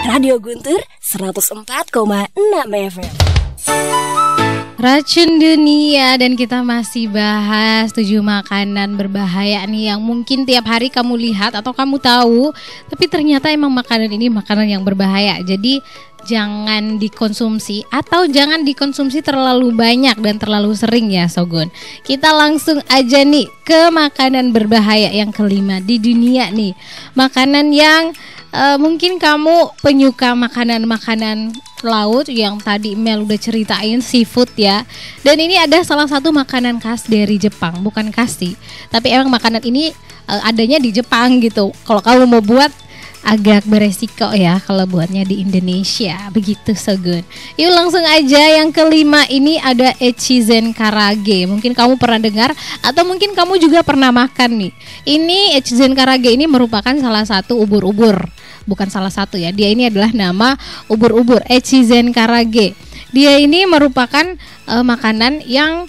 Radio Guntur 104,6 FM. Racun dunia, dan kita masih bahas 7 makanan berbahaya nih yang mungkin tiap hari kamu lihat atau kamu tahu, tapi ternyata emang makanan ini makanan yang berbahaya. Jadi jangan dikonsumsi atau jangan dikonsumsi terlalu banyak dan terlalu sering ya Sogun. Kita langsung aja nih ke makanan berbahaya yang kelima di dunia nih. Makanan yang mungkin kamu penyuka makanan-makanan laut yang tadi Mel udah ceritain, seafood ya. Dan ini ada salah satu makanan khas dari Jepang, bukan khas sih, tapi emang makanan ini adanya di Jepang gitu. Kalau kamu mau buat agak beresiko ya kalau buatnya di Indonesia, begitu Sogun. Yuk langsung aja, yang kelima ini ada Echizen Karage. Mungkin kamu pernah dengar atau mungkin kamu juga pernah makan nih. Ini Echizen Karage ini merupakan salah satu ubur-ubur. Bukan salah satu ya, dia ini adalah nama ubur-ubur, Echizen Karage. Dia ini merupakan makanan yang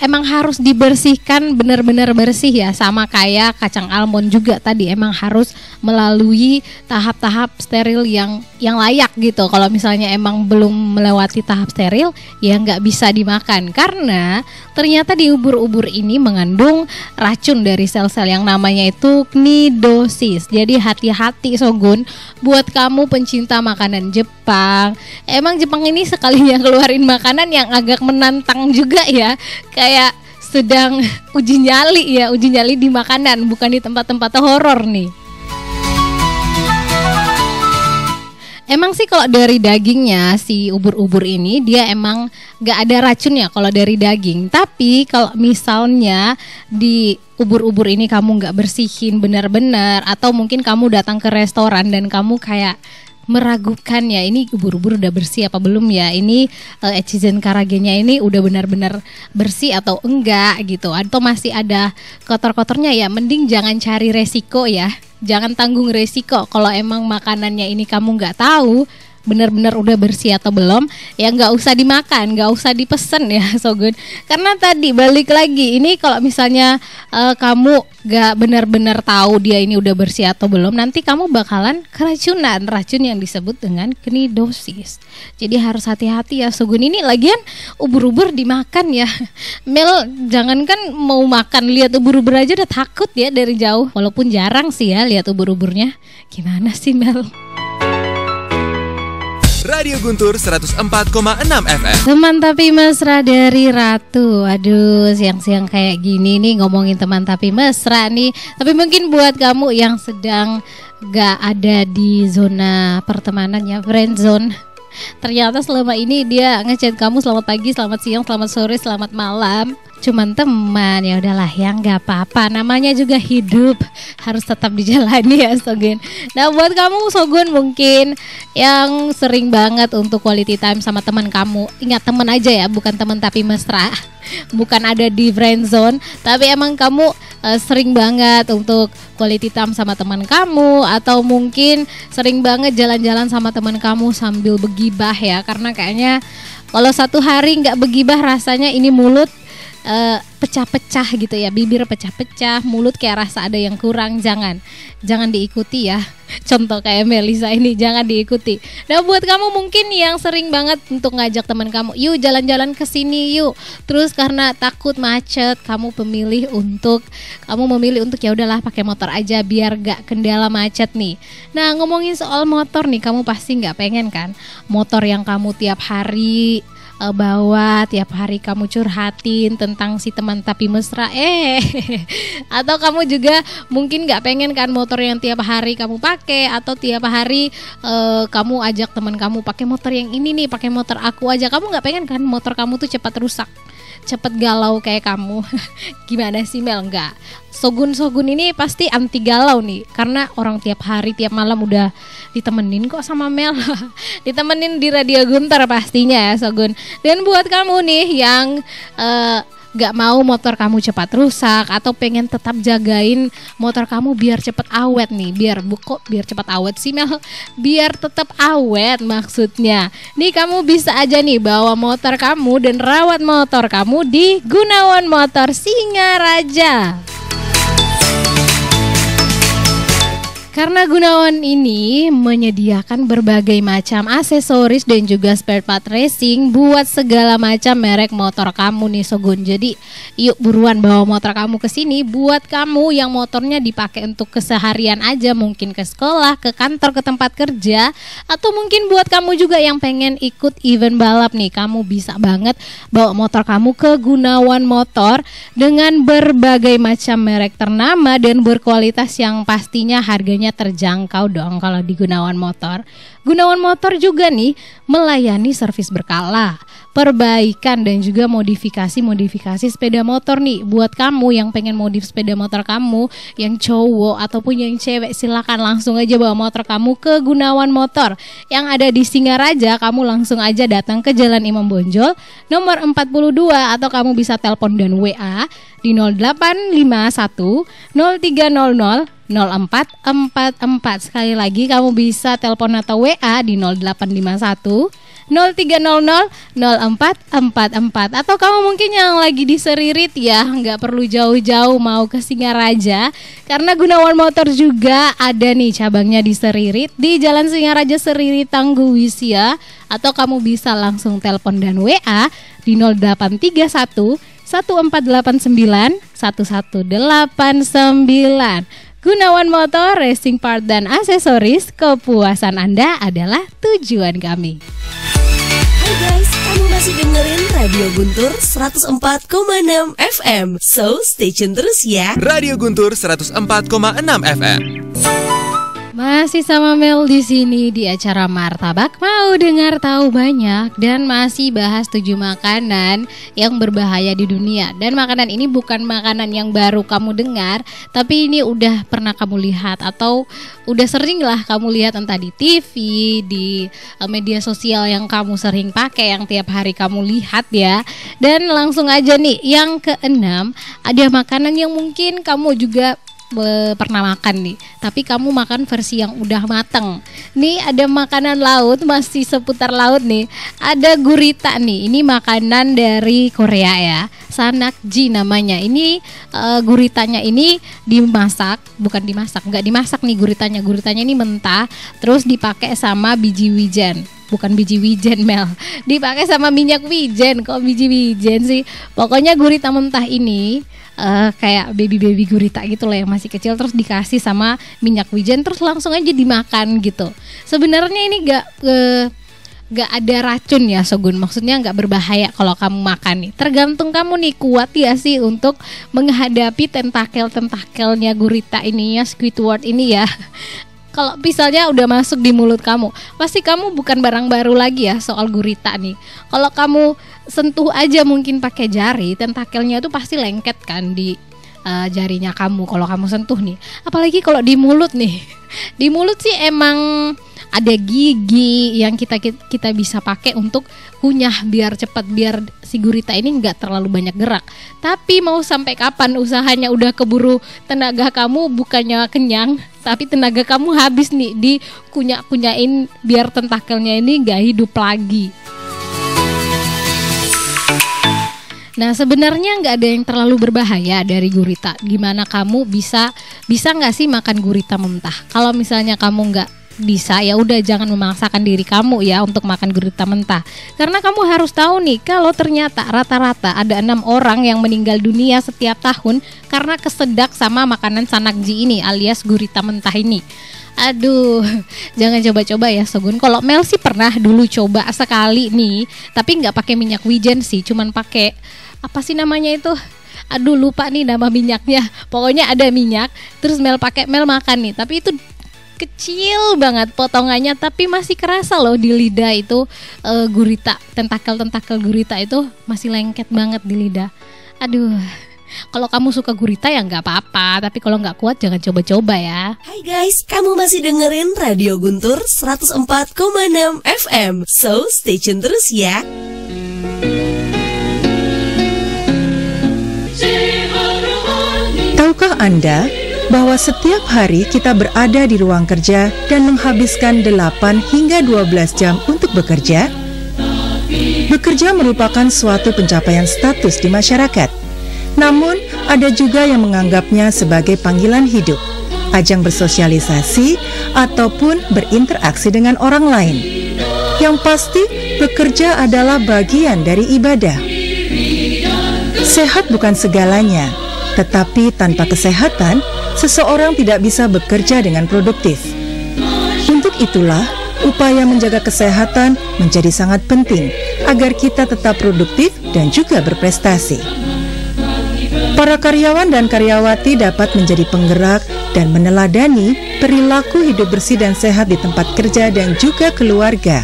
emang harus dibersihkan benar-benar bersih ya, sama kayak kacang almond juga tadi, emang harus melalui tahap-tahap steril yang layak gitu. Kalau misalnya emang belum melewati tahap steril ya nggak bisa dimakan, karena ternyata di ubur-ubur ini mengandung racun dari sel-sel yang namanya itu cnidosis. Jadi hati-hati Sogun buat kamu pencinta makanan Jepang. Emang Jepang ini sekalinya keluarin makanan yang agak menantang juga ya, kayak sedang uji nyali di makanan, bukan di tempat-tempat horor nih. Emang sih kalau dari dagingnya si ubur-ubur ini dia emang gak ada racunnya kalau dari daging. Tapi kalau misalnya di ubur-ubur ini kamu gak bersihin benar-benar, atau mungkin kamu datang ke restoran dan kamu kayak meragukan ya, ini ubur-ubur udah bersih apa belum ya, ini Echizen Karage-nya ini udah benar-benar bersih atau enggak gitu, atau masih ada kotor-kotornya ya, mending jangan cari resiko ya, jangan tanggung resiko. Kalau emang makanannya ini kamu nggak tahu benar-benar udah bersih atau belum, ya nggak usah dimakan, nggak usah dipesen ya Sogun. Karena tadi balik lagi, ini kalau misalnya kamu nggak benar-benar tahu dia ini udah bersih atau belum, nanti kamu bakalan keracunan, racun yang disebut dengan cnidosis. Jadi harus hati-hati ya Sogun. Ini lagian ubur-ubur dimakan ya Mel, jangankan mau makan, lihat ubur-ubur aja udah takut ya dari jauh. Walaupun jarang sih ya lihat ubur-uburnya. Gimana sih Mel? Radio Guntur 104,6 FM. Teman tapi mesra dari Ratu. Aduh, siang-siang kayak gini nih ngomongin teman tapi mesra nih. Tapi mungkin buat kamu yang sedang gak ada di zona pertemanan ya, friend zone, ternyata selama ini dia ngechat kamu selamat pagi, selamat siang, selamat sore, selamat malam, cuman teman. Ya udahlah ya, nggak apa-apa, namanya juga hidup, harus tetap dijalani ya Sogun. Nah buat kamu Sogun mungkin yang sering banget untuk quality time sama teman kamu, ingat teman aja ya, bukan teman tapi mesra, bukan ada di friend zone, tapi emang kamu sering banget untuk quality time sama teman kamu, atau mungkin sering banget jalan-jalan sama teman kamu sambil begibah ya, karena kayaknya kalau satu hari nggak begibah rasanya ini mulut pecah-pecah gitu ya, bibir pecah-pecah, mulut kayak rasa ada yang kurang. Jangan diikuti ya, contoh kayak Melisa ini, jangan diikuti. Nah buat kamu mungkin yang sering banget untuk ngajak teman kamu, yuk jalan-jalan ke sini yuk, terus karena takut macet kamu memilih untuk ya udahlah pakai motor aja biar gak kendala macet nih. Nah ngomongin soal motor nih, kamu pasti nggak pengen kan motor yang kamu tiap hari bawa, tiap hari kamu curhatin tentang si teman tapi mesra atau kamu juga mungkin nggak pengen kan motor yang tiap hari kamu pakai, atau tiap hari kamu ajak teman kamu pakai motor yang ini nih, pakai motor aku aja. Kamu nggak pengen kan motor kamu tuh cepat rusak, cepat galau kayak kamu. Gimana sih Mel? Enggak, Sogun ini pasti anti galau nih, karena orang tiap hari tiap malam udah ditemenin kok sama Mel. Ditemenin di Radio Guntur pastinya ya Sogun. Dan buat kamu nih yang gak mau motor kamu cepat rusak, atau pengen tetap jagain motor kamu biar cepat awet nih, biar cepat awet sih Mel, biar tetap awet maksudnya. Nih kamu bisa aja nih bawa motor kamu dan rawat motor kamu di Gunawan Motor Singaraja. Karena Gunawan ini menyediakan berbagai macam aksesoris dan juga spare part racing buat segala macam merek motor kamu nih Sogun. Jadi yuk buruan bawa motor kamu ke sini buat kamu yang motornya dipakai untuk keseharian aja, mungkin ke sekolah, ke kantor, ke tempat kerja, atau mungkin buat kamu juga yang pengen ikut event balap nih. Kamu bisa banget bawa motor kamu ke Gunawan Motor dengan berbagai macam merek ternama dan berkualitas yang pastinya harganya terjangkau dong kalau di Gunawan Motor. Gunawan Motor juga nih melayani servis berkala, perbaikan dan juga modifikasi sepeda motor nih. Buat kamu yang pengen modif sepeda motor kamu, yang cowok ataupun yang cewek, silakan langsung aja bawa motor kamu ke Gunawan Motor yang ada di Singaraja. Kamu langsung aja datang ke Jalan Imam Bonjol nomor 42, atau kamu bisa telepon dan WA di 0851 0300 0444. Sekali lagi kamu bisa telepon atau WA di 0851 0300 0444. Atau kamu mungkin yang lagi di Seririt ya, nggak perlu jauh-jauh mau ke Singaraja, karena Gunawan Motor juga ada nih cabangnya di Seririt, di Jalan Singaraja Seririt Tangguh Wisya. Atau kamu bisa langsung telepon dan WA di 0831 1489 1189. Gunawan Motor, racing part dan aksesoris, kepuasan Anda adalah tujuan kami. Hai guys, kamu masih dengerin Radio Guntur 104,6 FM. So, stay tune terus ya. Radio Guntur 104,6 FM. Masih sama Mel di sini di acara Martabak Mau Dengar Tahu Banyak, dan masih bahas 7 makanan yang berbahaya di dunia. Dan makanan ini bukan makanan yang baru kamu dengar, tapi ini udah pernah kamu lihat atau udah sering lah kamu lihat, entah di TV, di media sosial yang kamu sering pakai, yang tiap hari kamu lihat ya. Dan langsung aja nih, yang keenam, ada makanan yang mungkin kamu juga pernah makan nih, tapi kamu makan versi yang udah mateng. Nih ada makanan laut, masih seputar laut nih. Ada gurita nih, ini makanan dari Korea ya, Sanakji namanya. Ini guritanya ini dimasak, nggak dimasak nih guritanya. Guritanya ini mentah, terus dipakai sama biji wijen. Bukan biji wijen Mel, dipakai sama minyak wijen. Kok biji wijen sih? Pokoknya gurita mentah ini kayak baby gurita gitu lah yang masih kecil, terus dikasih sama minyak wijen, terus langsung aja dimakan gitu. Sebenarnya ini gak ada racun ya Sogun, maksudnya gak berbahaya kalau kamu makan nih. Tergantung kamu nih kuat ya sih untuk menghadapi tentakelnya gurita ini ya, Squidward ini ya. Kalau misalnya udah masuk di mulut kamu, pasti kamu bukan barang baru lagi ya soal gurita nih. Kalau kamu sentuh aja mungkin pakai jari, tentakelnya itu pasti lengket kan di jarinya kamu kalau kamu sentuh nih. Apalagi kalau di mulut nih. Di mulut sih emang ada gigi yang kita bisa pakai untuk kunyah biar cepat, biar si gurita ini nggak terlalu banyak gerak. Tapi mau sampai kapan usahanya, udah keburu tenaga kamu bukannya kenyang, tapi tenaga kamu habis nih di kunyain biar tentakelnya ini nggak hidup lagi. Nah sebenarnya nggak ada yang terlalu berbahaya dari gurita. Gimana kamu bisa nggak sih makan gurita mentah? Kalau misalnya kamu nggak bisa, ya udah jangan memaksakan diri kamu ya untuk makan gurita mentah. Karena kamu harus tahu nih, kalau ternyata rata-rata ada 6 orang yang meninggal dunia setiap tahun karena kesedak sama makanan Sanakji ini alias gurita mentah ini. Aduh, jangan coba-coba ya Sogun. Kalau Mel sih pernah dulu coba sekali nih, tapi nggak pakai minyak wijen sih, cuman pakai apa sih namanya itu? Aduh lupa nih nama minyaknya. Pokoknya ada minyak, terus Mel makan nih, tapi itu kecil banget potongannya, tapi masih kerasa loh di lidah itu gurita, tentakel gurita itu masih lengket banget di lidah. Aduh, kalau kamu suka gurita ya nggak apa-apa, tapi kalau nggak kuat jangan coba-coba ya. Hai guys, kamu masih dengerin Radio Guntur 104,6 FM. So, stay tune terus ya. Tahukah Anda bahwa setiap hari kita berada di ruang kerja dan menghabiskan 8 hingga 12 jam untuk bekerja? Bekerja merupakan suatu pencapaian status di masyarakat. Namun, ada juga yang menganggapnya sebagai panggilan hidup. ajang bersosialisasi, ataupun berinteraksi dengan orang lain. Yang pasti, bekerja adalah bagian dari ibadah. Sehat bukan segalanya, tetapi tanpa kesehatan, seseorang tidak bisa bekerja dengan produktif. Untuk itulah, upaya menjaga kesehatan menjadi sangat penting agar kita tetap produktif dan juga berprestasi. Para karyawan dan karyawati dapat menjadi penggerak dan meneladani perilaku hidup bersih dan sehat di tempat kerja dan juga keluarga.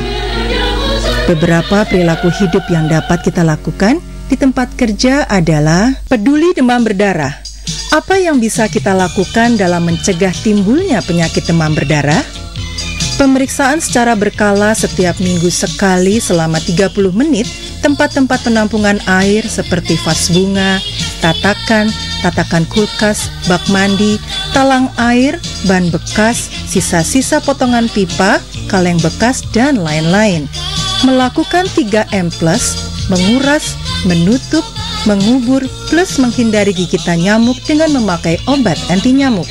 Beberapa perilaku hidup yang dapat kita lakukan di tempat kerja adalah peduli demam berdarah. Apa yang bisa kita lakukan dalam mencegah timbulnya penyakit demam berdarah? Pemeriksaan secara berkala setiap minggu sekali selama 30 menit tempat-tempat penampungan air seperti vas bunga, tatakan kulkas, bak mandi, talang air, ban bekas, sisa-sisa potongan pipa, kaleng bekas, dan lain-lain. Melakukan 3M+, menguras, menutup, mengubur, plus menghindari gigitan nyamuk dengan memakai obat anti nyamuk.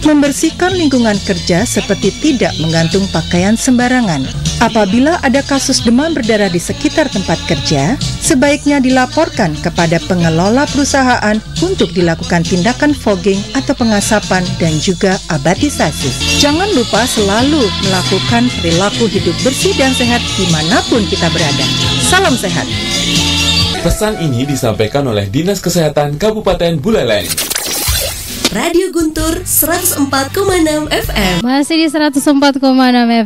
Membersihkan lingkungan kerja seperti tidak menggantung pakaian sembarangan. Apabila ada kasus demam berdarah di sekitar tempat kerja, sebaiknya dilaporkan kepada pengelola perusahaan untuk dilakukan tindakan fogging atau pengasapan dan juga abatisasi. Jangan lupa selalu melakukan perilaku hidup bersih dan sehat dimanapun kita berada. Salam sehat. Pesan ini disampaikan oleh Dinas Kesehatan Kabupaten Buleleng. Radio Guntur 104,6 FM. Masih di 104,6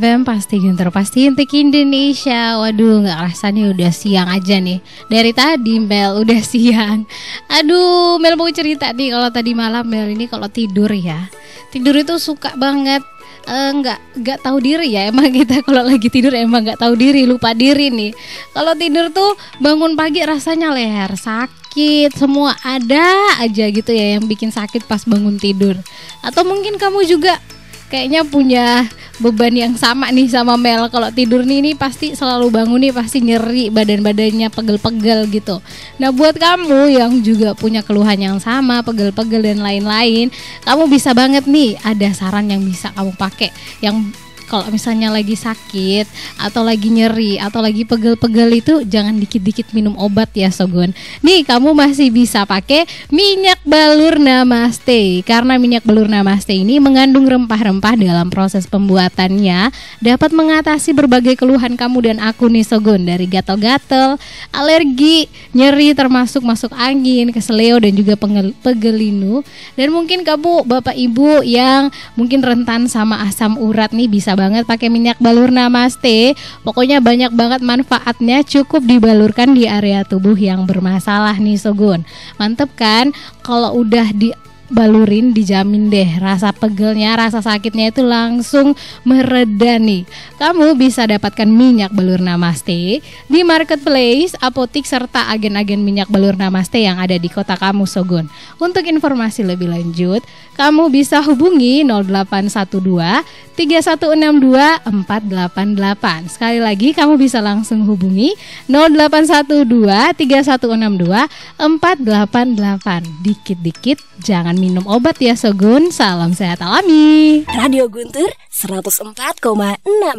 FM, pasti Guntur, pasti Intik Indonesia. Waduh, gak rasanya udah siang aja nih. Dari tadi Mel udah siang. Aduh, Mel mau cerita nih, kalau tadi malam Mel ini kalau tidur ya, tidur itu suka banget nggak tahu diri ya. Emang kita kalau lagi tidur emang nggak tahu diri, lupa diri nih. Kalau tidur tuh bangun pagi rasanya leher sakit, semua ada aja gitu ya yang bikin sakit pas bangun tidur. Atau mungkin kamu juga kayaknya punya beban yang sama nih sama Mel. Kalau tidur nih pasti selalu bangun nih pasti nyeri, badan-badannya pegel-pegel gitu. Nah, buat kamu yang juga punya keluhan yang sama, pegel-pegel dan lain-lain, kamu bisa banget nih, ada saran yang bisa kamu pakai. Yang kalau misalnya lagi sakit atau lagi nyeri atau lagi pegel-pegel itu jangan dikit-dikit minum obat ya Sogon. Nih kamu masih bisa pakai minyak balur namaste. Karena minyak balur namaste ini mengandung rempah-rempah dalam proses pembuatannya, dapat mengatasi berbagai keluhan kamu dan aku nih Sogon, dari gatal-gatal, alergi, nyeri termasuk masuk angin, keseleo dan juga pegelinu. Dan mungkin kamu bapak ibu yang mungkin rentan sama asam urat nih bisa banget pakai minyak balur namaste. Pokoknya banyak banget manfaatnya, cukup dibalurkan di area tubuh yang bermasalah nih Sogon. Mantep kan? Kalau udah dibalurin dijamin deh rasa pegelnya, rasa sakitnya itu langsung mereda nih. Kamu bisa dapatkan minyak balur namaste di marketplace, apotik serta agen-agen minyak balur namaste yang ada di kota kamu Sogon. Untuk informasi lebih lanjut, kamu bisa hubungi 0812 3162 488. Sekali lagi kamu bisa langsung hubungi 0812 3162 488. Dikit-dikit jangan minum obat ya Sogun. Salam sehat alami. Radio Guntur 104,6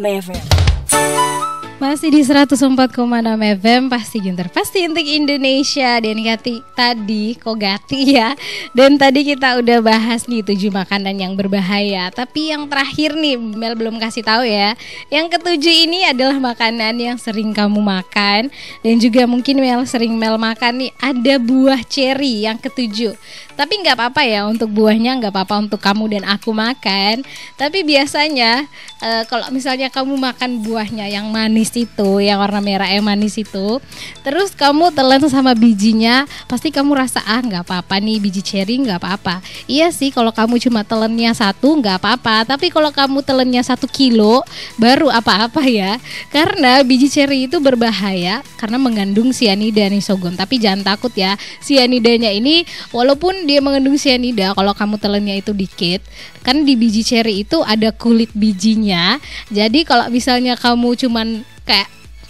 FM. Masih di 104,6 FM, pasti Guntur, pasti Intik Indonesia. Dan tadi kok Gati ya. Dan tadi kita udah bahas nih 7 makanan yang berbahaya. Tapi yang terakhir nih Mel belum kasih tahu ya. Yang ketujuh ini adalah makanan yang sering kamu makan dan juga mungkin sering Mel makan nih. Ada buah ceri yang ketujuh. Tapi nggak apa-apa ya untuk buahnya, nggak apa-apa untuk kamu dan aku makan. Tapi biasanya kalau misalnya kamu makan buahnya yang manis itu, yang warna merah yang manis itu, terus kamu telan sama bijinya, pasti kamu rasa nggak apa-apa nih, biji ceri nggak apa-apa. Iya sih, kalau kamu cuma telennya 1 nggak apa-apa. Tapi kalau kamu telennya 1 kilo baru apa-apa ya. Karena biji ceri itu berbahaya karena mengandung sianida nih Sogon. Tapi jangan takut ya, sianidanya ini walaupun dia mengandung sianida, kalau kamu telennya itu dikit, kan di biji ceri itu ada kulit bijinya. Jadi kalau misalnya kamu cuman kayak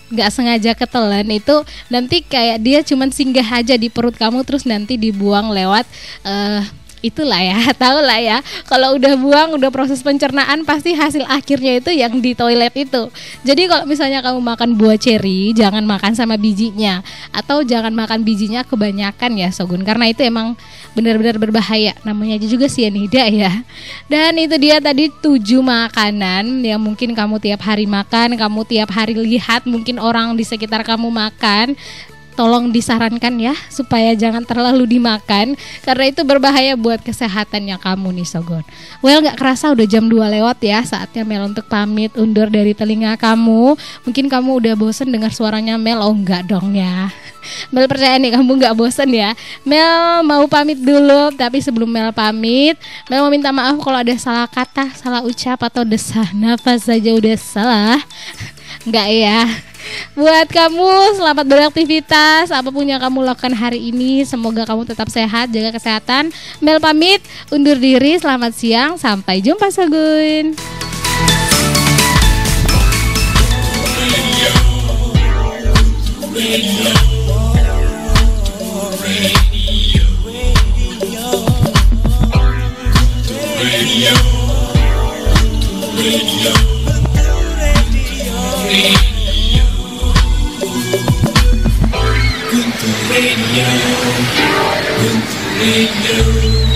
nggak sengaja ketelan itu, nanti kayak dia cuman singgah aja di perut kamu, terus nanti dibuang lewat itulah ya, tahu lah ya. Kalau udah buang, udah proses pencernaan, pasti hasil akhirnya itu yang di toilet itu. Jadi kalau misalnya kamu makan buah ceri, jangan makan sama bijinya, atau jangan makan bijinya kebanyakan ya Sogun, karena itu emang benar-benar berbahaya. Namanya aja juga sianida ya. Dan itu dia tadi 7 makanan yang mungkin kamu tiap hari makan, kamu tiap hari lihat mungkin orang di sekitar kamu makan. Tolong disarankan ya supaya jangan terlalu dimakan, karena itu berbahaya buat kesehatannya kamu nih Sogon. Well, gak kerasa udah jam 2 lewat ya. Saatnya Mel untuk pamit undur dari telinga kamu. Mungkin kamu udah bosen dengar suaranya Mel. Oh enggak dong ya, Mel percaya nih kamu gak bosen ya. Mel mau pamit dulu, tapi sebelum Mel pamit, Mel mau minta maaf kalau ada salah kata, salah ucap, atau desah nafas saja udah salah. Enggak ya. Buat kamu, selamat beraktivitas apapun yang kamu lakukan hari ini. Semoga kamu tetap sehat, jaga kesehatan. Mel pamit, undur diri. Selamat siang, sampai jumpa Sogun. Radio.